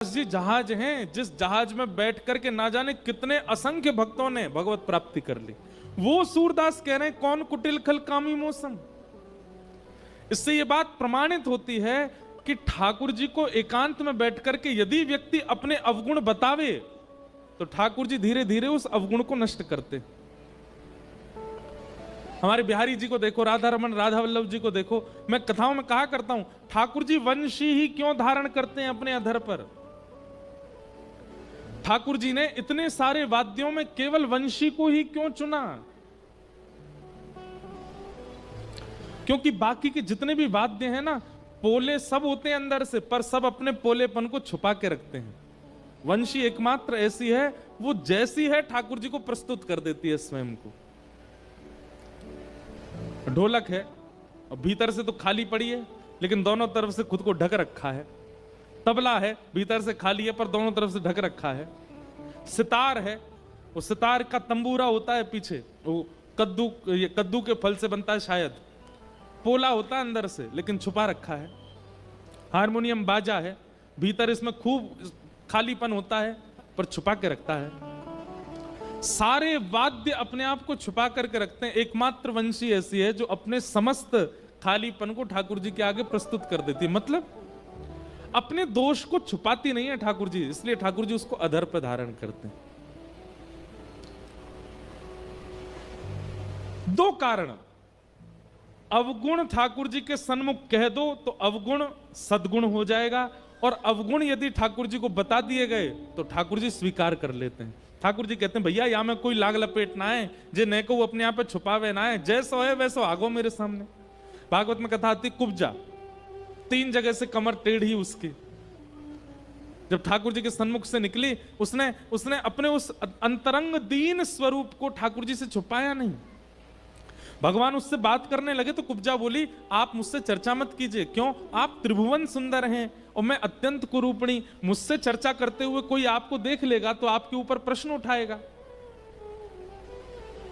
जी जहाज हैं, जिस जहाज में बैठ करके ना जाने कितने असंख्य भक्तों ने भगवत प्राप्ति कर ली। वो सूरदास कह रहे हैं कौन कुटिल खल कामी मौसम। इससे ये बात प्रमाणित होती है कि ठाकुर जी को एकांत में बैठ करके यदि व्यक्ति अपने अवगुण बतावे तो ठाकुर जी धीरे धीरे उस अवगुण को नष्ट करते। हमारे बिहारी जी को देखो, राधा रमन राधा वल्लभ जी को देखो। मैं कथाओं में कहा करता हूं ठाकुर जी वंशी ही क्यों धारण करते हैं अपने अधर पर। ठाकुर जी ने इतने सारे वाद्यों में केवल वंशी को ही क्यों चुना? क्योंकि बाकी के जितने भी वाद्य हैं ना, पोले सब होते हैं अंदर से, पर सब अपने पोलेपन को छुपा के रखते हैं। वंशी एकमात्र ऐसी है, वो जैसी है ठाकुर जी को प्रस्तुत कर देती है स्वयं को। ढोलक है और भीतर से तो खाली पड़ी है, लेकिन दोनों तरफ से खुद को ढक रखा है। तबला है, भीतर से खाली है पर दोनों तरफ से ढक रखा है। सितार है, वो सितार का तंबूरा होता है पीछे, वो कद्दू के फल से बनता है शायद। पोला होता है अंदर से लेकिन छुपा रखा है। हारमोनियम बाजा है, भीतर इसमें खूब खालीपन होता है पर छुपा के रखता है। सारे वाद्य अपने आप को छुपा करके रखते हैं। एकमात्र वंशी ऐसी है जो अपने समस्त खालीपन को ठाकुर जी के आगे प्रस्तुत कर देती है। मतलब अपने दोष को छुपाती नहीं है ठाकुर जी, इसलिए ठाकुर जी उसको अधर पर धारण करते हैं। दो कारण, अवगुण ठाकुर जी के सन्मुख कह दो तो अवगुण सद्गुण हो जाएगा, और अवगुण यदि ठाकुर जी को बता दिए गए तो ठाकुर जी स्वीकार कर लेते हैं। ठाकुर जी कहते हैं भैया यहां में कोई लाग लपेट ना है, जे ने को अपने आप पे छुपावे ना है, जैसो है वैसो आगो मेरे सामने। भागवत में कथा आती कुब्जा, 3 जगह से कमर टेढ़ी उसकी। जब ठाकुर जी के सन्मुख से निकली, उसने अपने उस अंतरंग दीन स्वरूप को ठाकुर जी से छुपाया नहीं। भगवान उससे बात करने लगे तो कुब्जा बोली आप मुझसे चर्चा मत कीजिए। क्यों? आप त्रिभुवन सुंदर हैं और मैं अत्यंत कुरूपणी। मुझसे चर्चा करते हुए कोई आपको देख लेगा तो आपके ऊपर प्रश्न उठाएगा।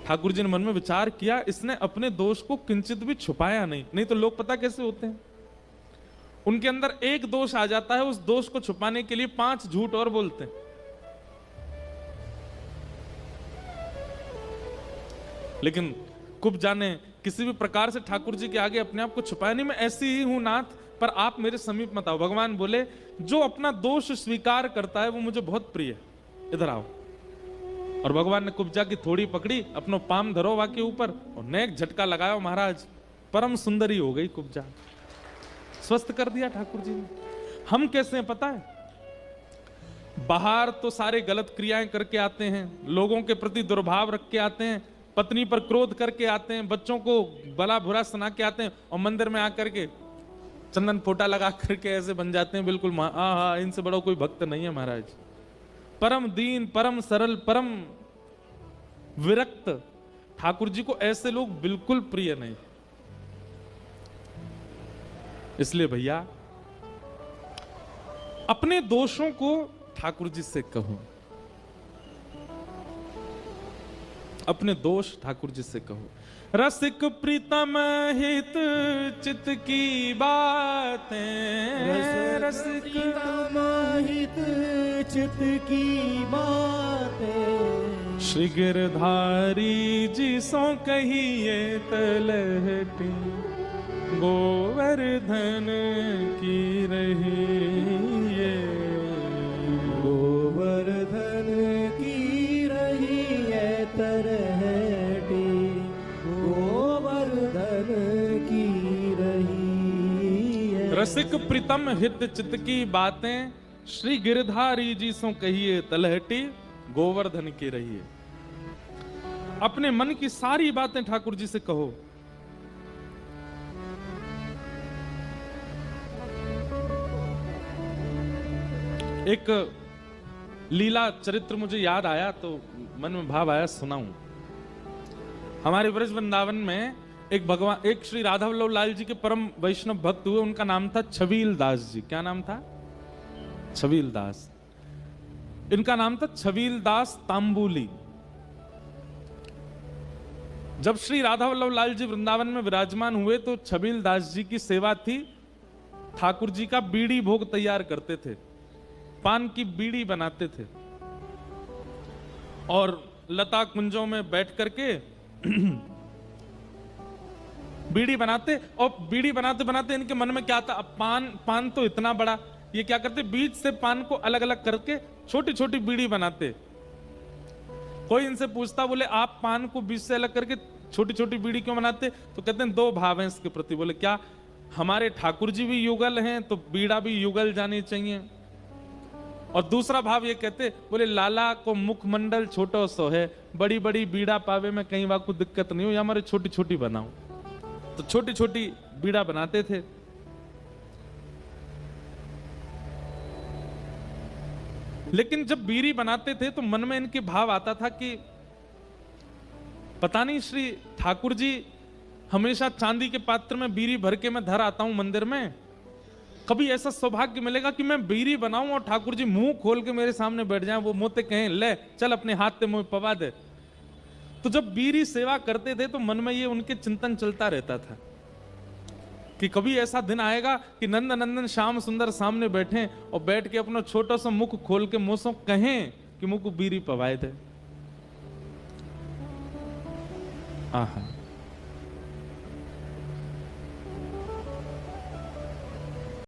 ठाकुर जी ने मन में विचार किया, इसने अपने दोष को किंचित भी छुपाया नहीं तो लोग पता कैसे होते हैं, उनके अंदर एक दोष आ जाता है, उस दोष को छुपाने के लिए 5 झूठ और बोलते हैं। लेकिन कुब्जा ने किसी भी प्रकार से ठाकुर जी के आगे अपने आप को छुपाया नहीं। मैं ऐसी ही हूं नाथ, पर आप मेरे समीप मत आओ। भगवान बोले जो अपना दोष स्वीकार करता है वो मुझे बहुत प्रिय है, इधर आओ। और भगवान ने कुब्जा की थोड़ी पकड़ी, अपनो पाम धरोवा के ऊपर और नेक झटका लगाया। महाराज परम सुंदरी हो गई कुब्जा, स्वस्थ कर दिया ठाकुर जी ने। हम कैसे हैं पता है? बाहर तो सारे गलत क्रियाएं करके आते हैं, लोगों के प्रति दुर्भाव रख के आते हैं, पत्नी पर क्रोध करके आते हैं, बच्चों को भला बुरा सुना के आते हैं, और मंदिर में आकर के चंदन फोटा लगा करके ऐसे बन जाते हैं बिल्कुल इनसे बड़ा कोई भक्त नहीं है महाराज। परम दीन, परम सरल, परम विरक्त ठाकुर जी को ऐसे लोग बिल्कुल प्रिय नहीं। इसलिए भैया अपने दोषों को ठाकुर जी से कहो, अपने दोष ठाकुर जी से कहो। रसिक प्रीतम हित चित की बातें, रसिक प्रीतम हित चित की बातें, श्री गिरधारी जी सो कहिए तलहटी, गोवर्धन की रहिए, गोवर्धन की रहिए तरहटी, गोवर्धन की रहिए। रसिक प्रीतम हित चित की बातें, श्री गिरधारी जी सो कहिए तलहटी, गोवर्धन की रहिए। अपने मन की सारी बातें ठाकुर जी से कहो। एक लीला चरित्र मुझे याद आया तो मन में भाव आया, सुनाऊं। हमारे ब्रज वृंदावन में एक श्री राधा वल्लभ लाल जी के परम वैष्णव भक्त हुए, उनका नाम था छबील दास जी। क्या नाम था? छबील दास। इनका नाम था छबील दास तांबुली। जब श्री राधा वल्लभ लाल जी वृंदावन में विराजमान हुए तो छबील दास जी की सेवा थी, ठाकुर जी का बीड़ी भोग तैयार करते थे। पान की बीड़ी बनाते थे और लता कुंजों में बैठ करके बीड़ी बनाते, और बीड़ी बनाते बनाते इनके मन में क्या था, अब पान तो इतना बड़ा, ये क्या करते, बीज से पान को अलग अलग करके छोटी छोटी बीड़ी बनाते। कोई इनसे पूछता, बोले आप पान को बीज से अलग करके छोटी छोटी बीड़ी क्यों बनाते? तो कहते हैं दो भाव हैं इसके प्रति। बोले क्या, हमारे ठाकुर जी भी युगल हैं तो बीड़ा भी युगल जानी चाहिए। और दूसरा भाव ये कहते, बोले लाला को मुखमंडल छोटो सो है, बड़ी बड़ी बीड़ा पावे में कहीं वहां कोई दिक्कत नहीं हो, या हमारे छोटी छोटी बनाओ। तो छोटी छोटी बीड़ा बनाते थे। लेकिन जब बीड़ी बनाते थे तो मन में इनके भाव आता था कि पता नहीं श्री ठाकुर जी हमेशा चांदी के पात्र में बीड़ी भर के मैं धर आता हूं मंदिर में, कभी ऐसा सौभाग्य मिलेगा कि मैं बीड़ी बनाऊं और ठाकुर जी मुंह खोल के मेरे सामने बैठ जाएं, वो मोते कहें ले चल अपने हाथ से मुंह पवा दे। तो जब बीड़ी सेवा करते थे तो मन में ये उनके चिंतन चलता रहता था कि कभी ऐसा दिन आएगा कि नंद नंदन श्याम सुंदर सामने बैठे और बैठ के अपना छोटा सा मुख खोल के मुंह से कहें कि मुंह को बीड़ी पवाए दे। आहा।